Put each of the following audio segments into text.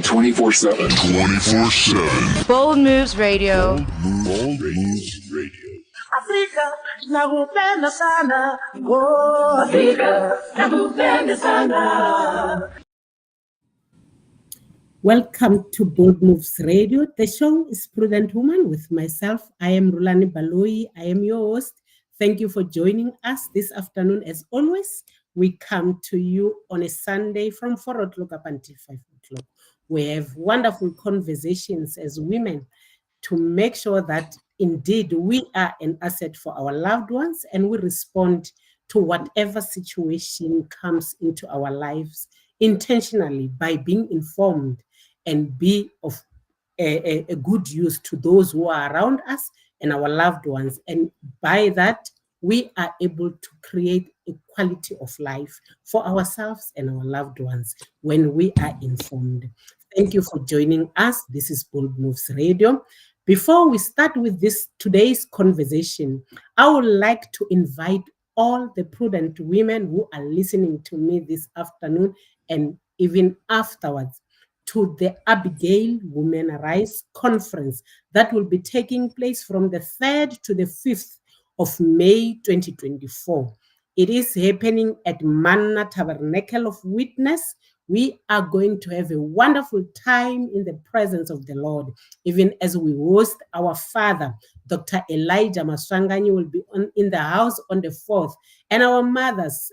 24/7. 24/7. Bold Moves Radio. Bold Moves Radio. Afrika nakupenda sana. Oh, Afrika nakupenda sana. Welcome to Bold Moves Radio. The show is Prudent Woman with myself. I am Rhulani Baloyi. I am your host. Thank you for joining us this afternoon. As always, we come to you on a Sunday from 4 o'clock up until 5 o'clock. We have wonderful conversations as women to make sure that indeed we are an asset for our loved ones and we respond to whatever situation comes into our lives intentionally by being informed and be of a good use to those who are around us and our loved ones. And by that, we are able to create a quality of life for ourselves and our loved ones when we are informed. Thank you for joining us. This is Bold Moves Radio. Before we start with today's conversation, I would like to invite all the prudent women who are listening to me this afternoon and even afterwards to the Abigail Women Rise Conference that will be taking place from the 3rd to the 5th of May 2024. It is happening at Manna Tabernacle of Witness. We are going to have a wonderful time in the presence of the Lord, even as we host our father, Dr. Elijah Maswanganyi will be in the house on the 4th, and our mothers,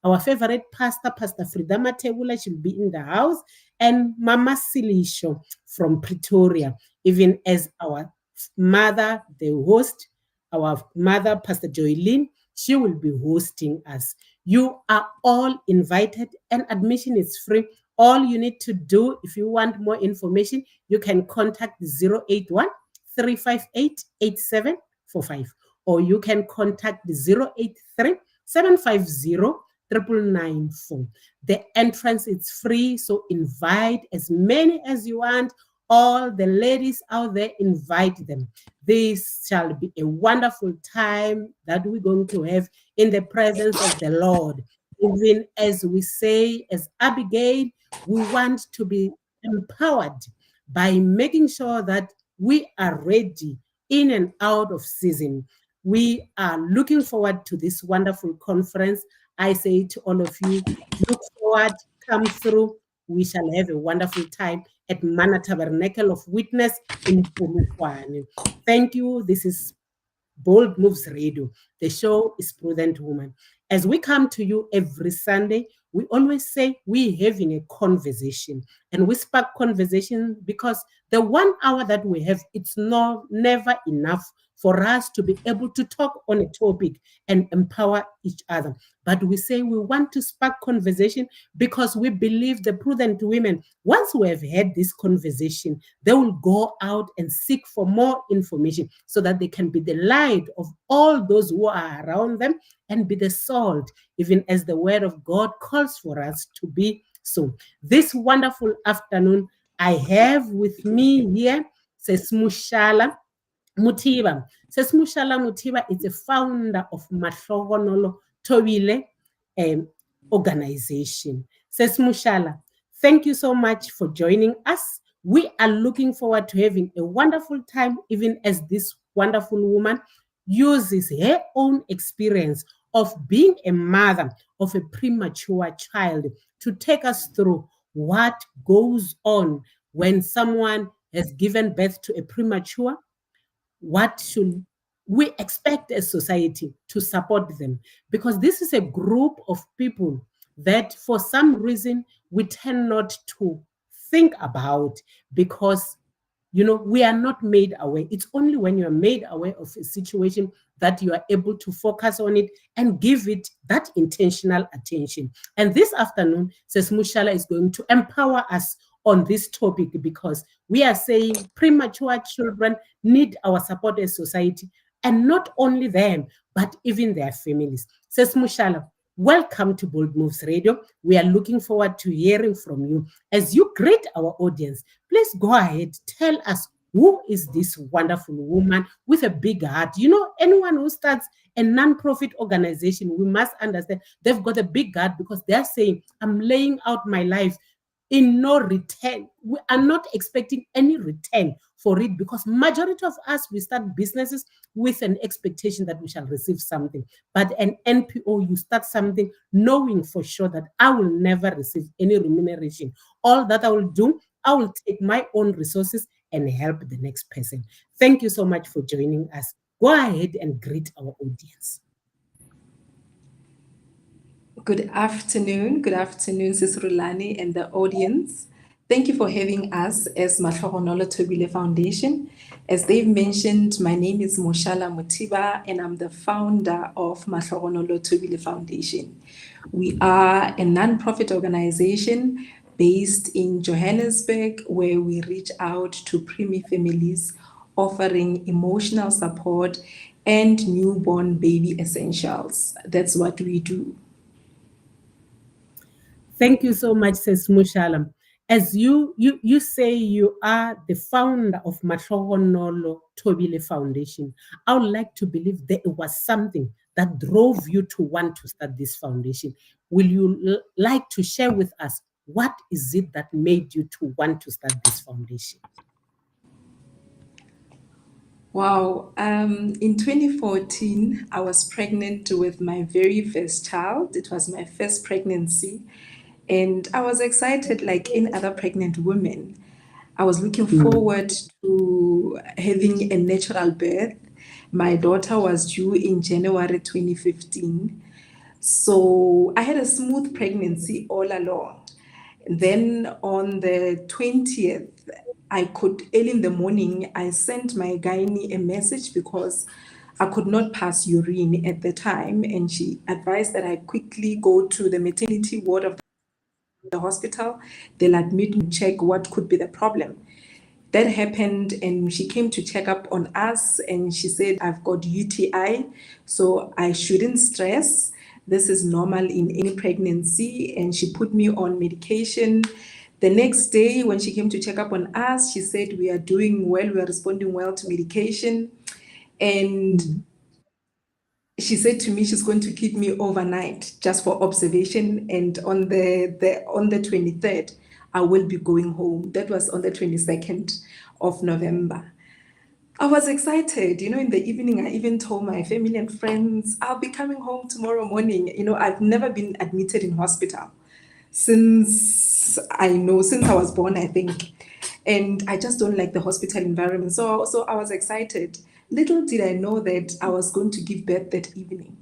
our favorite pastor, Pastor Frida Matebula, she'll be in the house, and Mama Silisho from Pretoria, even as our mother, the host, our mother, Pastor Joylene, she will be hosting us. You are all invited and admission is free. All you need to do, if you want more information, you can contact 081-358-8745 or you can contact 083-750-9994. The entrance is free, so invite as many as you want. All the ladies out there, invite them. This shall be a wonderful time that we're going to have in the presence of the Lord. Even as we say, as Abigail, we want to be empowered by making sure that we are ready in and out of season. We are looking forward to this wonderful conference. I say to all of you, look forward, come through. We shall have a wonderful time at Manna Tabernacle of Witness in Polokwane. Thank you. This is Bold Moves Radio. The show is Prudent Woman. As we come to you every Sunday, we always say we're having a conversation. And we spark conversation because the 1 hour that we have, it's never enough for us to be able to talk on a topic and empower each other. But we say we want to spark conversation because we believe the prudent women, once we have had this conversation, they will go out and seek for more information so that they can be the light of all those who are around them and be the salt, even as the word of God calls for us to be so. This wonderful afternoon, I have with me here, says Moshala Mothiba. Says Moshala Mothiba is the founder of Mahlogonolo Thobile organization. Says Moshala, thank you so much for joining us. We are looking forward to having a wonderful time, even as this wonderful woman uses her own experience of being a mother of a premature child to take us through what goes on when someone has given birth to a premature. What should we expect as society to support them? Because this is a group of people that for some reason we tend not to think about because, we are not made aware. It's only when you are made aware of a situation that you are able to focus on it and give it that intentional attention. And this afternoon, says Moshala is going to empower us on this topic because we are saying premature children need our support as society, and not only them, but even their families. Says Moshala, welcome to Bold Moves Radio. We are looking forward to hearing from you. As you greet our audience, please go ahead, tell us who is this wonderful woman with a big heart. Anyone who starts a non-profit organization, we must understand they've got a big heart because they're saying, I'm laying out my life in no return. We are not expecting any return for it, because majority of us, we start businesses with an expectation that we shall receive something. But an NPO, you start something knowing for sure that I will never receive any remuneration. All that I will do, I will take my own resources and help the next person. Thank you so much for joining us. Go ahead and greet our audience. Good afternoon, Sis Rhulani and the audience. Thank you for having us as Mahlogonolo Thobile Foundation. As they've mentioned, my name is Moshala Mothiba, and I'm the founder of Mahlogonolo Thobile Foundation. We are a non-profit organization based in Johannesburg, where we reach out to preemie families, offering emotional support and newborn baby essentials. That's what we do. Thank you so much, Sis Mushala. As you say you are the founder of Mahlogonolo Thobile Foundation, I would like to believe that it was something that drove you to want to start this foundation. Will you like to share with us what is it that made you to want to start this foundation? Wow. In 2014, I was pregnant with my very first child. It was my first pregnancy. And I was excited, like any other pregnant women. I was looking forward to having a natural birth. My daughter was due in January 2015. So I had a smooth pregnancy all along. Then on the 20th, early in the morning, I sent my gynae a message because I could not pass urine at the time. And she advised that I quickly go to the maternity ward of the hospital. They'll admit me, check what could be the problem. That happened, and she came to check up on us, and she said, I've got UTI, so I shouldn't stress. This is normal in any pregnancy. And she put me on medication. The next day, when she came to check up on us, she said, we are doing well, we are responding well to medication. And she said to me she's going to keep me overnight just for observation, and on the 23rd I will be going home. That was on the 22nd of November. I was excited. In the evening, I even told my family and friends, I'll be coming home tomorrow morning. I've never been admitted in hospital since I was born, I think. And I just don't like the hospital environment. So I was excited. Little did I know that I was going to give birth that evening.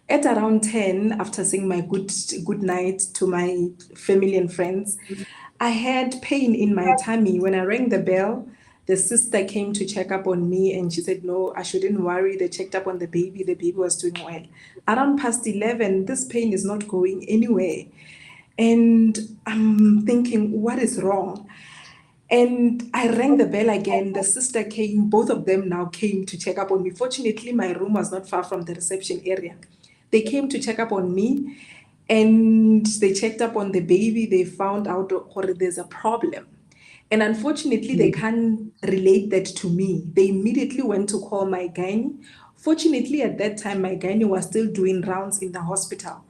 At around 10, after saying my good night to my family and friends, I had pain in my tummy. When I rang the bell, the sister came to check up on me, and she said, no, I shouldn't worry. They checked up on the baby. The baby was doing well. Around past 11, this pain is not going anywhere. And I'm thinking, what is wrong? And I rang the bell again. The sister came. Both of them now came to check up on me. Fortunately, my room was not far from the reception area. They came to check up on me, and they checked up on the baby. They found out there's a problem. And unfortunately, they can't relate that to me. They immediately went to call my gynae. Fortunately, at that time, my gynae was still doing rounds in the hospital.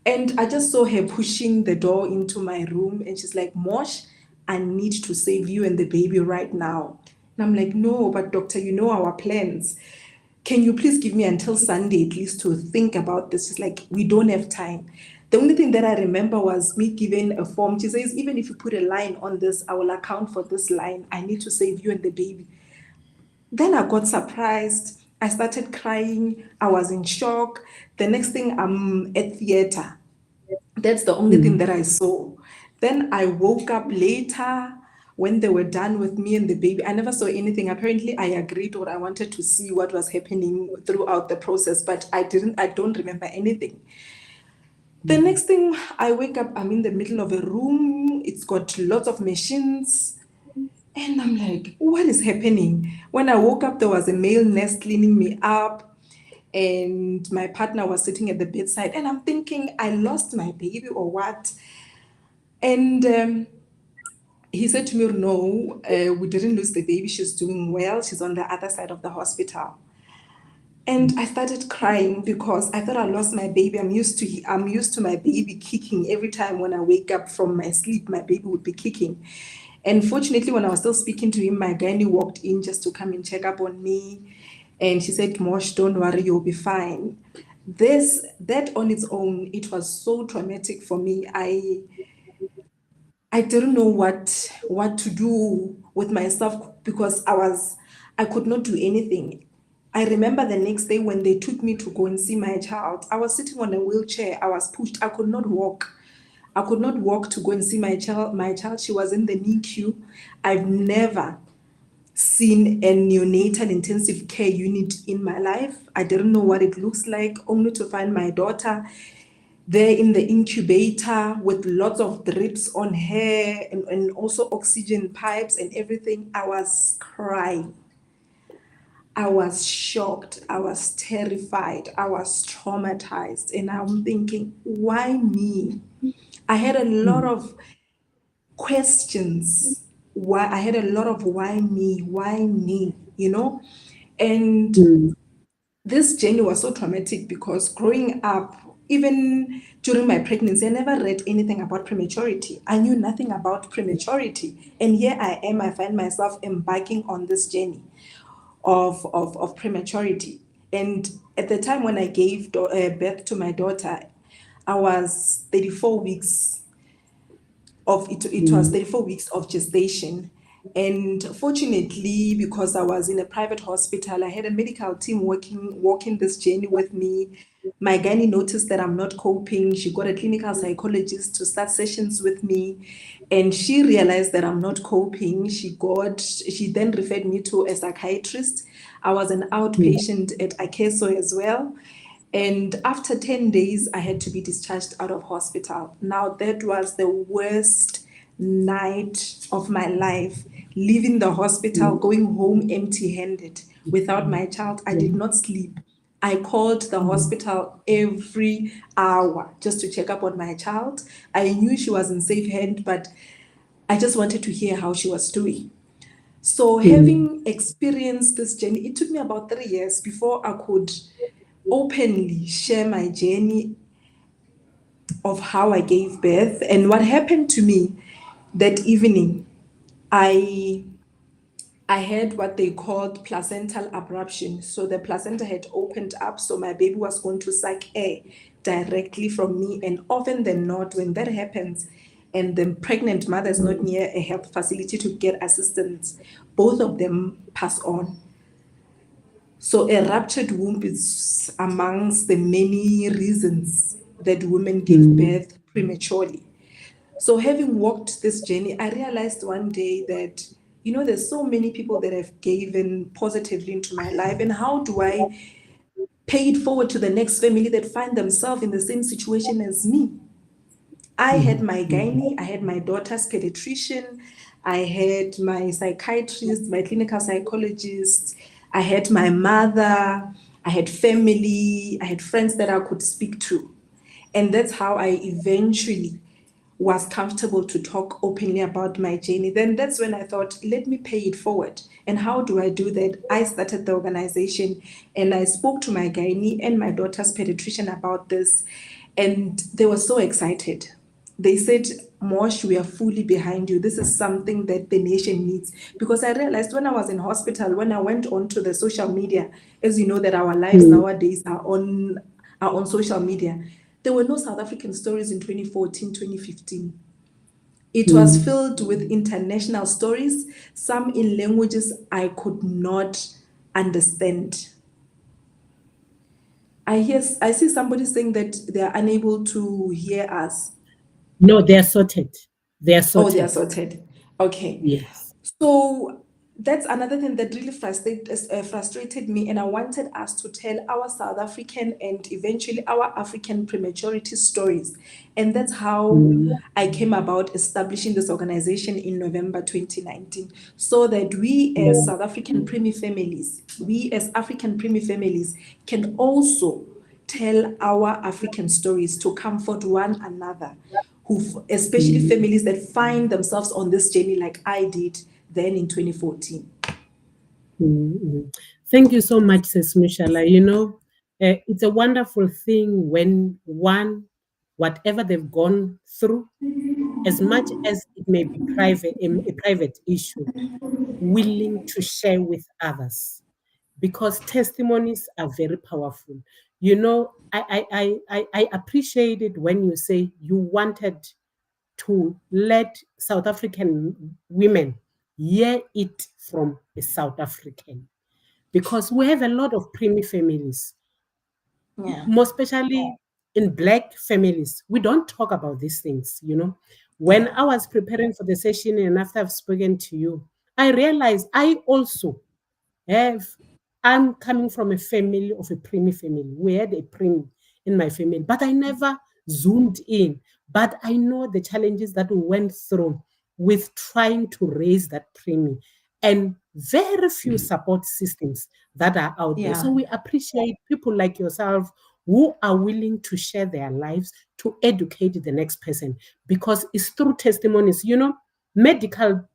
And I just saw her pushing the door into my room, and she's like, Mosh, I need to save you and the baby right now. And I'm like, no, but doctor, you know our plans. Can you please give me until Sunday at least to think about this? She's like, we don't have time. The only thing that I remember was me giving a form. She says, even if you put a line on this, I will account for this line. I need to save you and the baby. Then I got surprised. I started crying. I was in shock. The next thing, I'm at theater. That's the only thing that I saw. Then I woke up later when they were done with me and the baby. I never saw anything. Apparently, I agreed, or I wanted to see what was happening throughout the process, but I don't remember anything. The next thing, I wake up, I'm in the middle of a room. It's got lots of machines. And I'm like, what is happening? When I woke up, there was a male nurse cleaning me up, and my partner was sitting at the bedside. And I'm thinking, I lost my baby or what? And he said to me, no, we didn't lose the baby. She's doing well. She's on the other side of the hospital. And I started crying because I thought I lost my baby. I'm used to my baby kicking every time when I wake up from my sleep. My baby would be kicking. And fortunately, when I was still speaking to him, my gynae walked in just to come and check up on me. And she said, Mosh, don't worry, you'll be fine. That on its own, it was so traumatic for me. I didn't know what to do with myself because I could not do anything. I remember the next day when they took me to go and see my child. I was sitting on a wheelchair. I was pushed. I could not walk. I could not walk to go and see my child. My child, she was in the NICU. I've never seen a neonatal intensive care unit in my life. I didn't know what it looks like, only to find my daughter there in the incubator with lots of drips on her and also oxygen pipes and everything. I was crying. I was shocked. I was terrified. I was traumatized. And I'm thinking, why me? I had a lot of questions. Why I had a lot of why me, you know? And this journey was so traumatic because growing up, even during my pregnancy, I never read anything about prematurity. I knew nothing about prematurity. And here I am, I find myself embarking on this journey of prematurity. And at the time when I gave birth to my daughter, I was 34 weeks it was 34 weeks of gestation. And fortunately, because I was in a private hospital, I had a medical team walking this journey with me. My gynae noticed that I'm not coping. She got a clinical psychologist to start sessions with me, and she realized that I'm not coping. She then referred me to a psychiatrist. I was an outpatient at Akeso as well. And after 10 days, I had to be discharged out of hospital. Now, that was the worst night of my life. Leaving the hospital, going home empty handed without my child. I did not sleep. I called the hospital every hour just to check up on my child. I knew she was in safe hand, but I just wanted to hear how she was doing. So, having experienced this journey, it took me about 3 years before I could openly share my journey of how I gave birth and what happened to me that evening. I I had what they called placental abruption. So the placenta had opened up, so my baby was going to suck air directly from me. And often than not, when that happens, and the pregnant mother is not near a health facility to get assistance, both of them pass on. So a ruptured womb is amongst the many reasons that women give birth prematurely. So having walked this journey, I realized one day that, there's so many people that have given positively into my life. And how do I pay it forward to the next family that find themselves in the same situation as me? I had my gynae, I had my daughter's pediatrician, I had my psychiatrist, my clinical psychologist, I had my mother, I had family, I had friends that I could speak to. And that's how I eventually was comfortable to talk openly about my journey. Then that's when I thought, let me pay it forward. And how do I do that? I started the organization and I spoke to my gynae and my daughter's pediatrician about this. And they were so excited. They said, Mosh, we are fully behind you. This is something that the nation needs. Because I realized when I was in hospital, when I went onto the social media, as you know, that our lives nowadays are on social media, there were no South African stories in 2014, 2015. It was filled with international stories, some in languages I could not understand. I see somebody saying that they are unable to hear us. No, they are sorted. They are Oh, they are sorted. sorted. Okay. Yes. So that's another thing that really frustrated me, and I wanted us to tell our South African and eventually our African prematurity stories. And that's how I came about establishing this organization in November 2019, so that we as South African preemie families, we as African preemie families can also tell our African stories to comfort one another, especially families that find themselves on this journey like I did then in 2014. Thank you so much, Sis Moshala. It's a wonderful thing when whatever they've gone through, as much as it may be a private issue, willing to share with others, because testimonies are very powerful. I appreciate it when you say you wanted to let South African women hear it from a South African, because we have a lot of preemie families, Yeah. more especially in Black families. We don't talk about these things. When Yeah. I was preparing for the session and after I've spoken to you, I realized I also have, I'm coming from a family of a preemie family. We had a preemie in my family, but I never zoomed in. But I know the challenges that we went through with trying to raise that preemie, and very few support systems that are out there. Yeah. So we appreciate people like yourself who are willing to share their lives to educate the next person, because it's through testimonies. Medical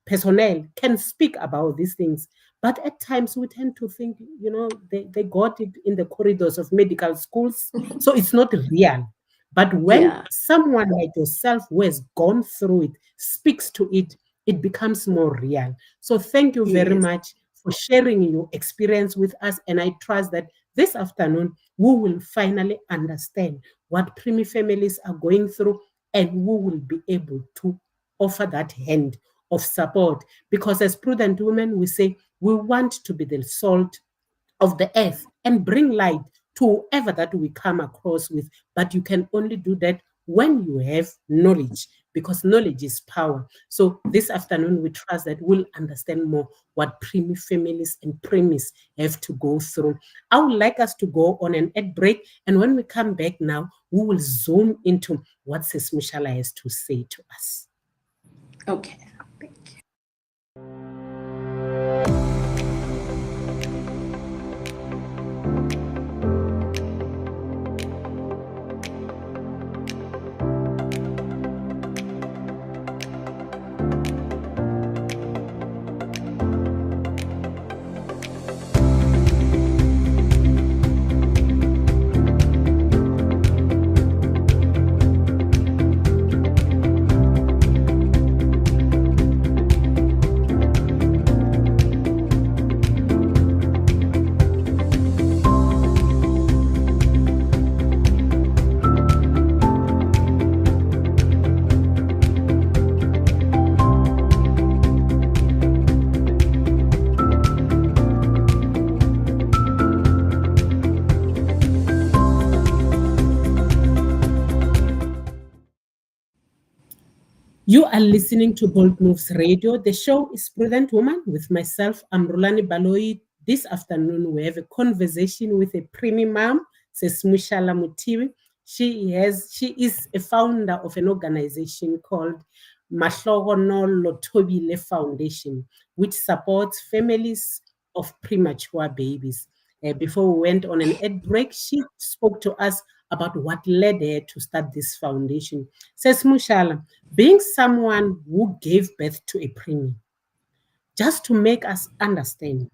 personnel can speak about these things, but at times we tend to think, they got it in the corridors of medical schools, so it's not real. But when Yeah. someone like yourself who has gone through it speaks to it, it becomes more real. So thank you very Yes. much for sharing your experience with us. And I trust that this afternoon we will finally understand what preemie families are going through, and we will be able to offer that hand of support. Because as prudent women, we say we want to be the salt of the earth and bring light to whoever that we come across with. But you can only do that when you have knowledge, because knowledge is power. So this afternoon, we trust that we'll understand more what preemie families and preemies have to go through. I would like us to go on an ad break, and when we come back now, we will zoom into what Sis Moshala has to say to us. Okay. You are listening to Bold Moves Radio. The show is Prudent Woman with myself. I'm Rhulani Baloyi. This afternoon, we have a conversation with a preemie mom, says Moshala Mothiba. She is a founder of an organization called Mahlogonolo Thobile Foundation, which supports families of premature babies. Before we went on an ad break, she spoke to us about what led her to start this foundation. Says Moshala, being someone who gave birth to a preemie, just to make us understand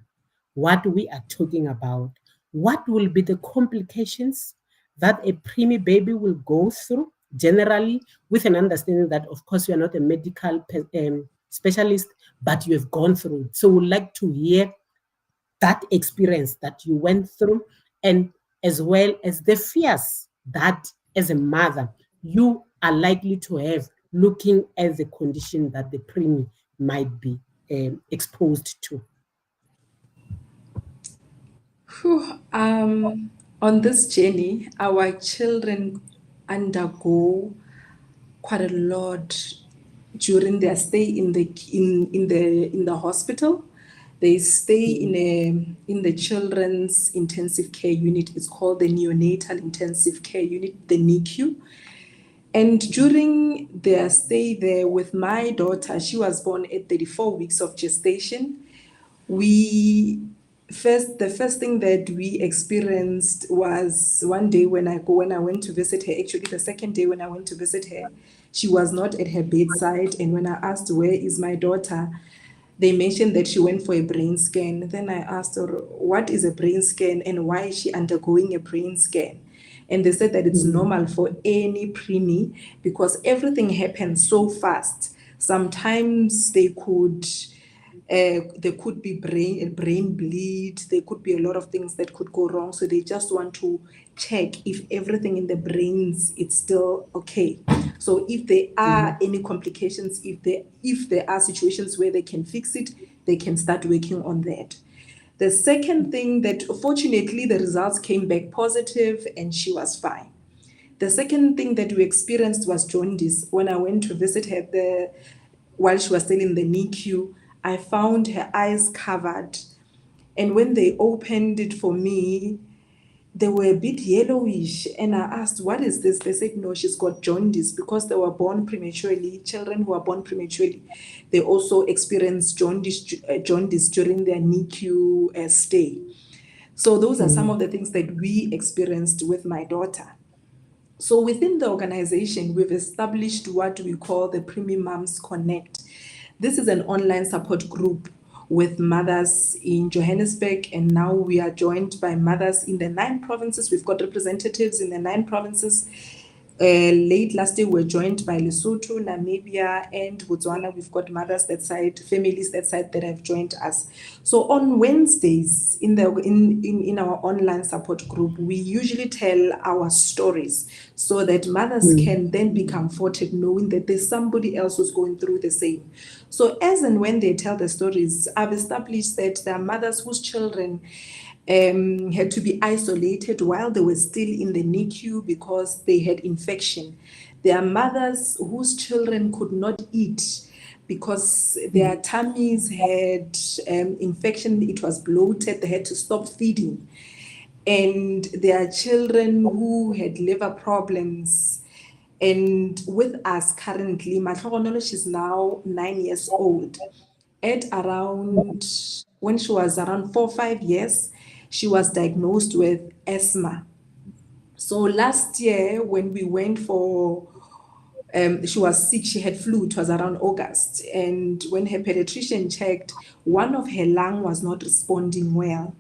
what we are talking about, what will be the complications that a preemie baby will go through, generally, with an understanding that, of course, you are not a medical specialist, but you have gone through it. So we'd like to hear that experience that you went through, and as well as the fears that as a mother you are likely to have looking at the condition that the preemie might be exposed to. Whew. On this journey, our children undergo quite a lot during their stay in the hospital. They stay in the children's intensive care unit. It's called the neonatal intensive care unit, the NICU. And during their stay there with my daughter, she was born at 34 weeks of gestation. We the first thing that we experienced was one day when I went to visit her. Actually, the second day when I went to visit her, she was not at her bedside. And when I asked, "Where is my daughter?" they mentioned that she went for a brain scan. Then I asked her, what is a brain scan and why is she undergoing a brain scan? And they said that it's normal for any preemie because everything happens so fast. Sometimes there could be brain bleed. There could be a lot of things that could go wrong. So they just want to check if everything in the brains is still okay. So if there are any complications, if there are situations where they can fix it, they can start working on that. The second thing that fortunately the results came back positive and she was fine. The second thing that we experienced was jaundice. When I went to visit her while she was still in the NICU, I found her eyes covered. And when they opened it for me, they were a bit yellowish. And I asked, what is this? They said, no, she's got jaundice because they were born prematurely. Children who are born prematurely, they also experience jaundice during their NICU stay. So those are some of the things that we experienced with my daughter. So within the organization, we've established what we call the Preemie Moms Connect. This is an online support group with mothers in Johannesburg, and now we are joined by mothers in the 9 provinces. We've got representatives in the 9 provinces. Late last year, we were joined by Lesotho, Namibia, and Botswana. We've got mothers that side, families that side that have joined us. So on Wednesdays, in our online support group, we usually tell our stories so that mothers can then be comforted knowing that there's somebody else who's going through the same. So as and when they tell the stories, I've established that there are mothers whose children had to be isolated while they were still in the NICU because they had infection. There are mothers whose children could not eat because their tummies had infection, it was bloated, they had to stop feeding. And there are children who had liver problems. And with us currently, Mahlogonolo, she's now 9 years old. When she was around 4 or 5 years, she was diagnosed with asthma. So last year, when we went she was sick, she had flu, it was around August. And when her pediatrician checked, one of her lung was not responding well.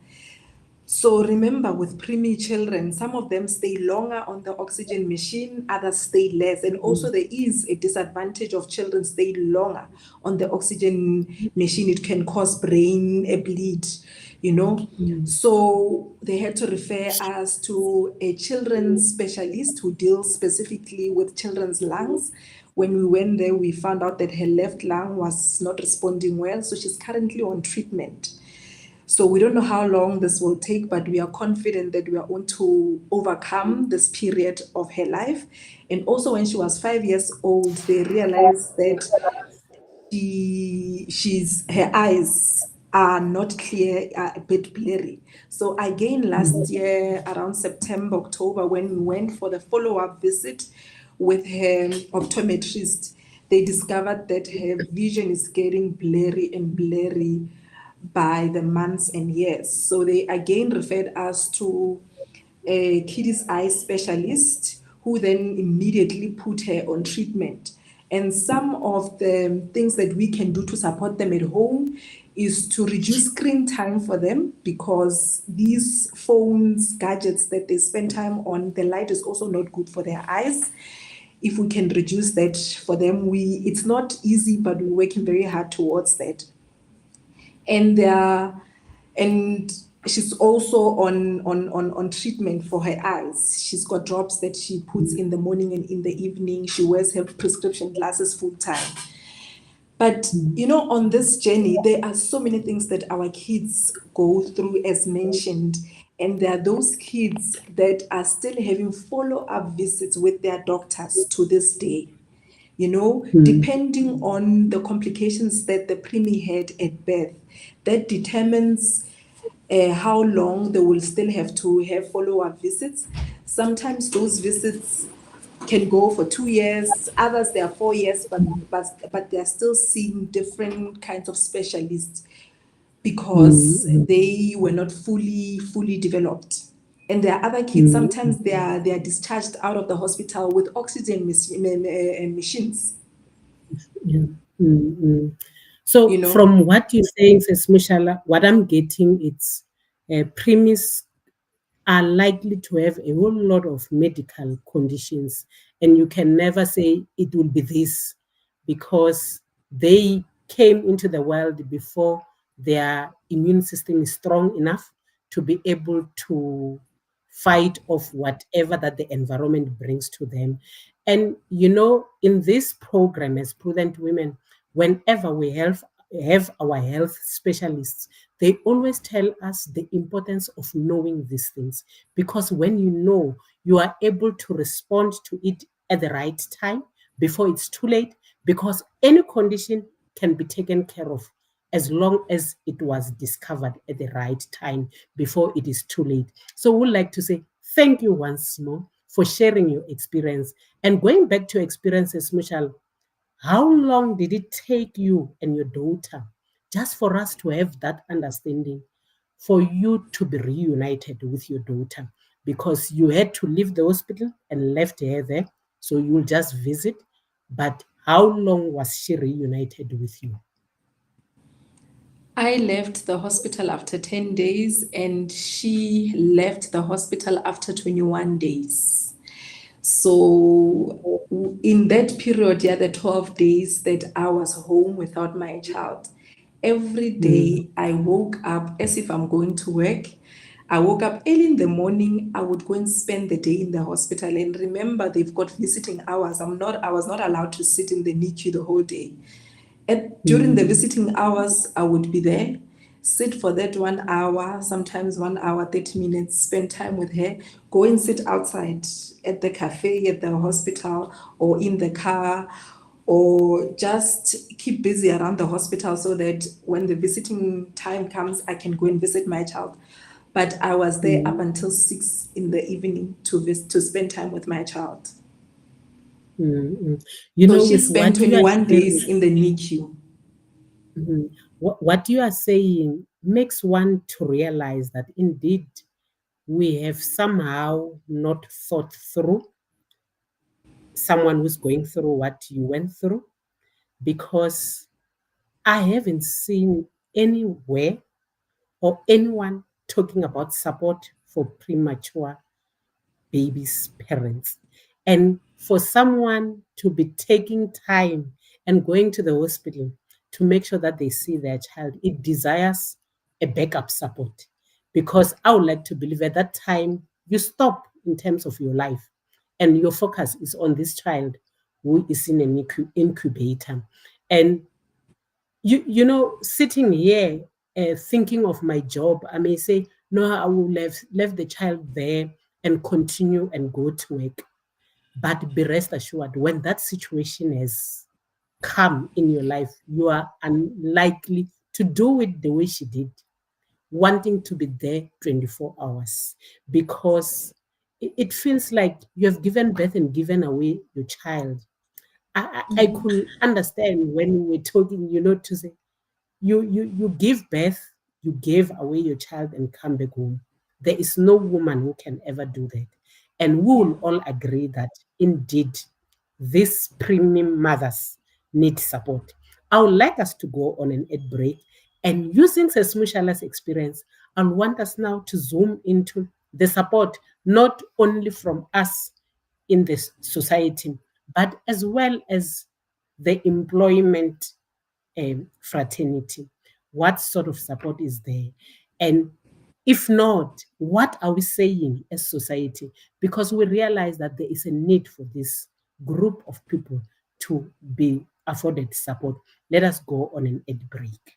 So remember, with preemie children, some of them stay longer on the oxygen machine, others stay less. And also there is a disadvantage of children staying longer on the oxygen machine. It can cause brain bleed, So they had to refer us to a children's specialist who deals specifically with children's lungs. When we went there, we found out that her left lung was not responding well. So she's currently on treatment. So we don't know how long this will take, but we are confident that we are going to overcome this period of her life. And also when she was 5 years old, they realized that her eyes are not clear, are a bit blurry. So again, last year, around September, October, when we went for the follow-up visit with her optometrist, they discovered that her vision is getting blurry and blurry by the months and years. So they again referred us to a kiddies eye specialist who then immediately put her on treatment. And some of the things that we can do to support them at home is to reduce screen time for them, because these phones, gadgets that they spend time on, the light is also not good for their eyes. If we can reduce that for them, it's not easy, but we're working very hard towards that. And she's also on treatment for her eyes. She's got drops that she puts in the morning and in the evening. She wears her prescription glasses full time. But on this journey, there are so many things that our kids go through, as mentioned. And there are those kids that are still having follow-up visits with their doctors to this day. Depending on the complications that the preemie had at birth, that determines how long they will still have to have follow-up visits. Sometimes those visits can go for 2 years, others they are 4 years, but they are still seeing different kinds of specialists because they were not fully developed. And there are other kids, sometimes they are discharged out of the hospital with oxygen machines. Yeah. So you know. from what you're saying, says Moshala, what I'm getting, it's premise are likely to have a whole lot of medical conditions, and you can never say it will be this because they came into the world before their immune system is strong enough to be able to fight off whatever that the environment brings to them. And in this program as Prudent Women, whenever we have our health specialists, they always tell us the importance of knowing these things, because when you know, you are able to respond to it at the right time before it's too late, because any condition can be taken care of as long as it was discovered at the right time before it is too late. So we'd like to say thank you once more for sharing your experience. And going back to experiences, Michelle, how long did it take you and your daughter, just for us to have that understanding, for you to be reunited with your daughter? Because you had to leave the hospital and left her there, so you'll just visit. But how long was she reunited with you? I left the hospital after 10 days, and she left the hospital after 21 days. So, in that period, yeah, the 12 days that I was home without my child, every Mm, day I woke up as if I'm going to work. I woke up early in the morning. I would go and spend the day in the hospital. And remember, they've got visiting hours. I was not allowed to sit in the NICU the whole day. During the mm, visiting hours, I would be there, sit for that 1 hour, sometimes 1 hour, 30 minutes, spend time with her, go and sit outside at the cafe, at the hospital, or in the car, or just keep busy around the hospital so that when the visiting time comes, I can go and visit my child. But I was there up mm, until 6 in the evening to spend time with my child. mm. So she With spent what you are 21 days sharing, in the NICU. what you are saying makes one to realize that indeed we have somehow not thought through someone who's going through what you went through, because I haven't seen anywhere or anyone talking about support for premature babies' parents. And for someone to be taking time and going to the hospital to make sure that they see their child, it desires a backup support. Because I would like to believe at that time you stop in terms of your life and your focus is on this child who is in an incubator. And sitting here thinking of my job, I may say, no, I will have left the child there and continue and go to work. But be rest assured, when that situation has come in your life, you are unlikely to do it the way she did, wanting to be there 24 hours, because it feels like you have given birth and given away your child. I could understand when we were talking, to say, you give birth, you gave away your child and come back home. There is no woman who can ever do that. And we Yeah. will all agree that indeed these premium mothers need support. I would like us to go on an ad break, and using Sesmushala's experience, I want us now to zoom into the support not only from us in this society, but as well as the employment fraternity. What sort of support is there? And if not, what are we saying as society? Because we realize that there is a need for this group of people to be afforded support. Let us go on an ad break.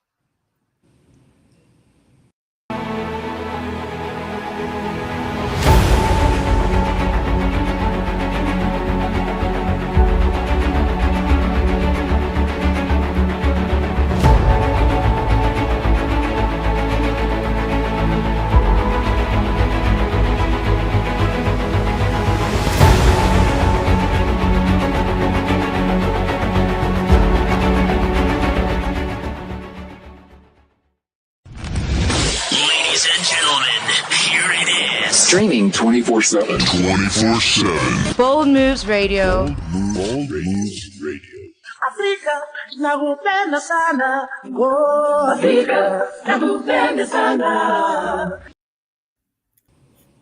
Ladies and gentlemen, here it is. Streaming 24/7. 24/7. Bold Moves Radio. Bold Moves Radio. Africa, nakupenda sana. Oh, Africa, nakupenda sana.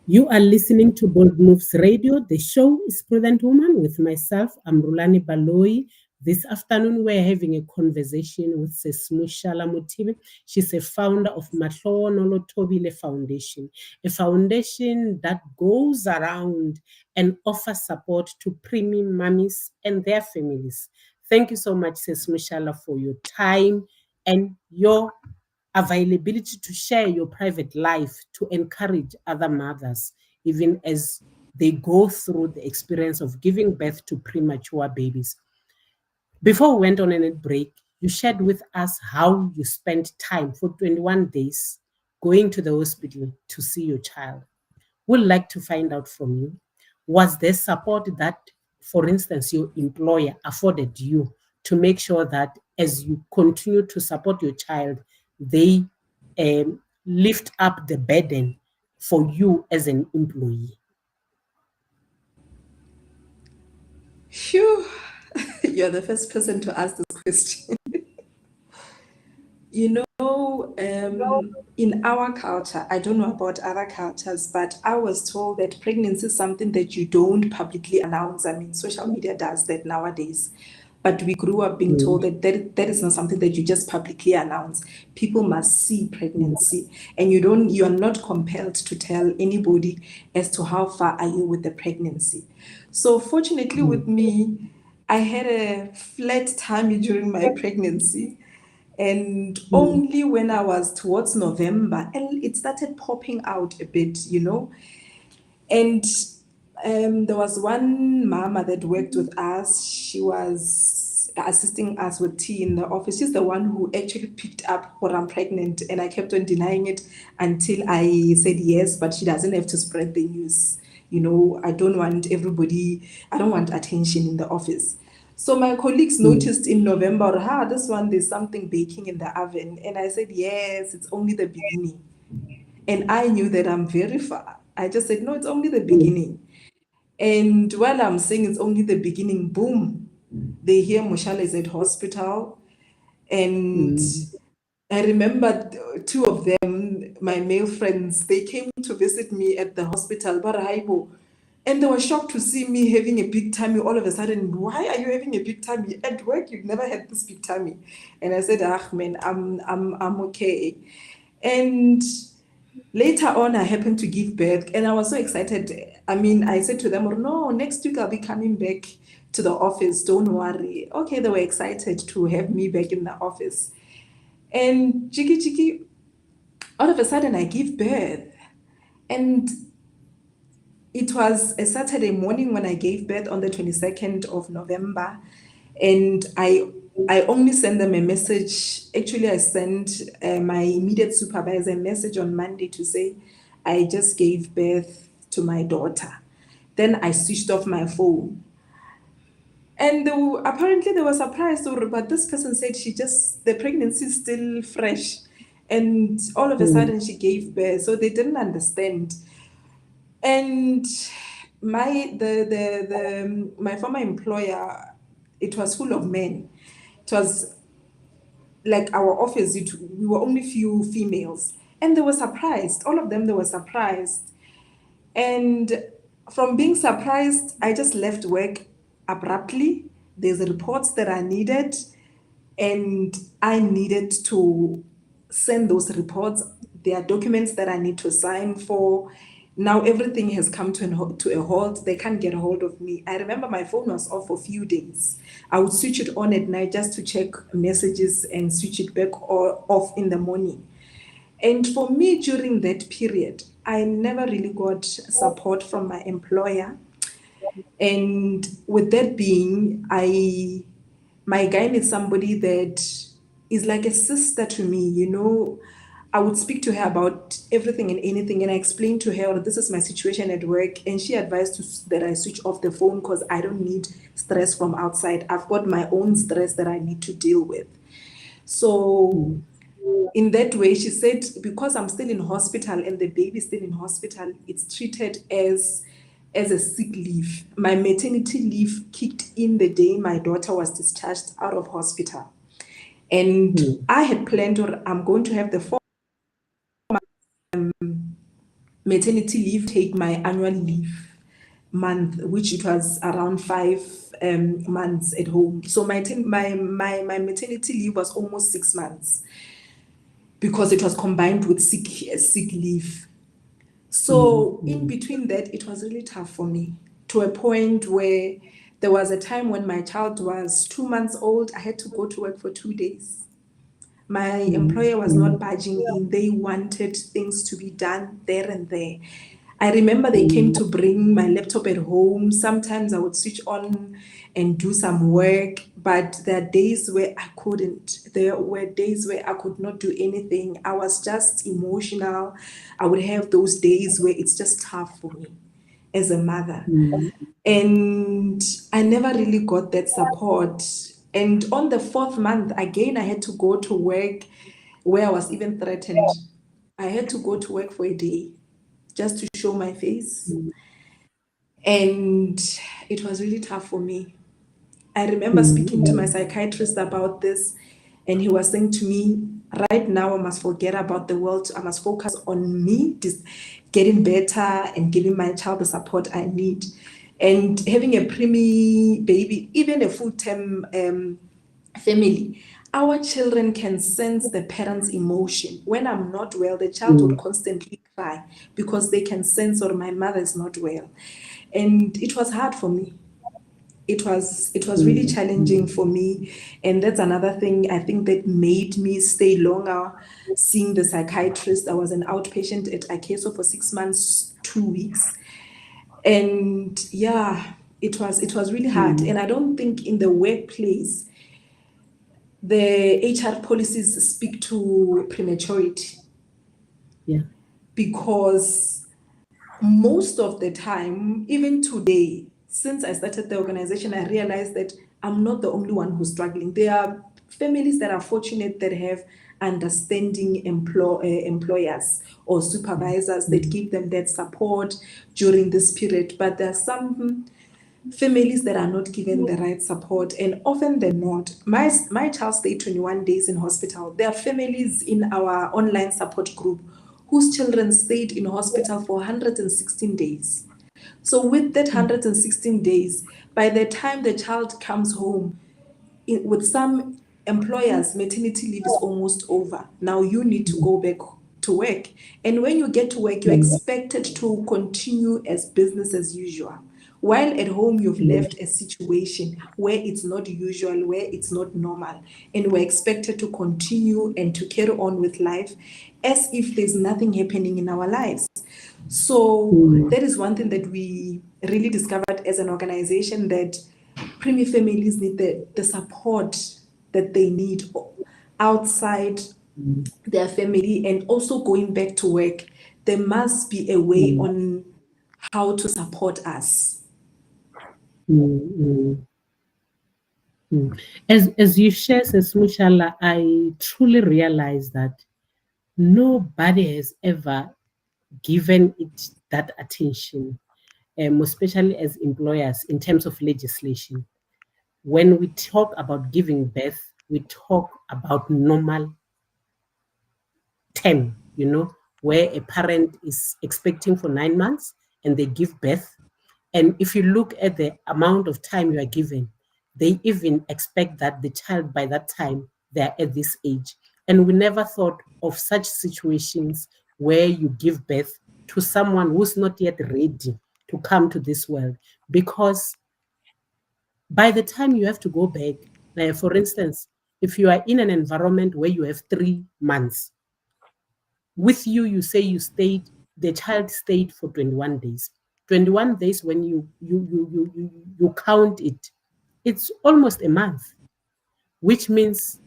You are listening to Bold Moves Radio. The show is Prudent Woman with myself. I'm Rhulani Baloyi. This afternoon, we're having a conversation with Moshala Mothiba. She's a founder of Mahlogonolo Thobile Foundation, a foundation that goes around and offers support to preemie mummies and their families. Thank you so much, Moshala, for your time and your availability to share your private life to encourage other mothers, even as they go through the experience of giving birth to premature babies. Before we went on a break, you shared with us how you spent time for 21 days going to the hospital to see your child. We'd like to find out from you, was there support that, for instance, your employer afforded you to make sure that as you continue to support your child, they lift up the burden for you as an employee? Phew, you're the first person to ask this question. In our culture, I don't know about other cultures, but I was told that pregnancy is something that you don't publicly announce. I mean, social media does that nowadays. But we grew up being told that is not something that you just publicly announce. People must see pregnancy, and you are not compelled to tell anybody as to how far are you with the pregnancy. So fortunately with me, I had a flat tummy during my pregnancy. And only when I was towards November, and it started popping out a bit. And there was one mama that worked with us. She was assisting us with tea in the office. She's the one who actually picked up what I'm pregnant, and I kept on denying it until I said yes, but she doesn't have to spread the news. I don't want attention in the office. So my colleagues noticed in November, this one, there's something baking in the oven. And I said, yes, it's only the beginning. And I knew that I'm very far. I just said, no, it's only the beginning. And while I'm saying it's only the beginning, boom, they hear Moshala is at hospital. And I remember two of them, my male friends, they came to visit me at the hospital, Barahaibo. And they were shocked to see me having a big tummy all of a sudden. Why are you having a big tummy? At work, you've never had this big tummy. And I said, man, I'm okay. And later on, I happened to give birth and I was so excited. I mean, I said to them, oh, no, next week I'll be coming back to the office. Don't worry. Okay, they were excited to have me back in the office. And Chiki, all of a sudden I give birth. And it was a Saturday morning when I gave birth on the 22nd of November. And I only sent them a message. Actually, I sent my immediate supervisor a message on Monday to say, I just gave birth to my daughter. Then I switched off my phone. And apparently they were surprised, but this person said the pregnancy is still fresh. And all of a sudden she gave birth. So they didn't understand. And my former employer, it was full of men. It was like our office, we were only few females. And they were surprised. All of them, they were surprised. And from being surprised, I just left work abruptly. There's reports that I needed, and I needed to send those reports. There are documents that I need to sign for. Now everything has come to a halt. They can't get a hold of me. I remember my phone was off for a few days. I would switch it on at night just to check messages and switch it back or off in the morning. And for me, during that period, I never really got support from my employer. And with that being, my guy is somebody that is like a sister to me. I would speak to her about everything and anything, and I explained to her, this is my situation at work, and she advised that I switch off the phone because I don't need stress from outside. I've got my own stress that I need to deal with. So in that way, she said, because I'm still in hospital and the baby's still in hospital, it's treated as a sick leave. My maternity leave kicked in the day my daughter was discharged out of hospital. And mm, I had planned, or I'm going to have the maternity leave, take my annual leave month, which it was around 5 months at home. So my maternity leave was almost 6 months because it was combined with sick leave. mm, So in mm, between that, it was really tough for me, to a point where there was a time when my child was 2 months old. I had to go to work for 2 days. My mm, employer was not mm, budging in. They wanted things to be done there and there. I remember they came mm, to bring my laptop at home. Sometimes I would switch on and do some work, but there are days where I couldn't. There were days where I could not do anything. I was just emotional. I would have those days where it's just tough for me as a mother. mm, And I never really got that support. And on the fourth month, again, I had to go to work where I was even threatened. I had to go to work for a day just to show my face. And it was really tough for me. I remember speaking to my mm, psychiatrist about this, and he was saying to me, right now, I must forget about the world. I must focus on me, just getting better and giving my child the support I need. And having a preemie baby, even a full term family, our children can sense the parent's emotion. When I'm not well, the child would mm, constantly cry because they can sense, or my mother is not well. And it was hard for me. It was really mm, challenging mm, for me, and that's another thing I think that made me stay longer seeing the psychiatrist. I was an outpatient at Akeso for 6 months, 2 weeks, and yeah, it was really hard. mm. And I don't think in the workplace the HR policies speak to prematurity, Yeah. because most of the time, even today, since I started the organization, I realized that I'm not the only one who's struggling. There are families that are fortunate that have understanding employers or supervisors that Mm, give them that support during this period. But there are some families that are not given the right support, and often than not, my child stayed 21 days in hospital. There are families in our online support group whose children stayed in hospital for 116 days. So with that mm, 116 days, by the time the child comes home, with some employers, maternity leave is almost over. Now you need to go back to work. And when you get to work, you're mm, expected to continue as business as usual. While at home, you've mm, left a situation where it's not usual, where it's not normal, and we're expected to continue and to carry on with life as if there's nothing happening in our lives. So mm, that is one thing that we really discovered as an organization, that preemie families need the support that they need outside mm, their family, and also going back to work. There must be a way mm, on how to support us. mm, mm, mm. As you share, Sis Mushala, I truly realize that nobody has ever given it that attention, especially as employers in terms of legislation. When we talk about giving birth, we talk about normal term, where a parent is expecting for 9 months and they give birth. And if you look at the amount of time you are given, they even expect that the child by that time they're at this age. And we never thought of such situations where you give birth to someone who's not yet ready to come to this world. Because by the time you have to go back, for instance, if you are in an environment where you have 3 months, with you, you say the child stayed for 21 days. 21 days, when you count it, it's almost a month, which means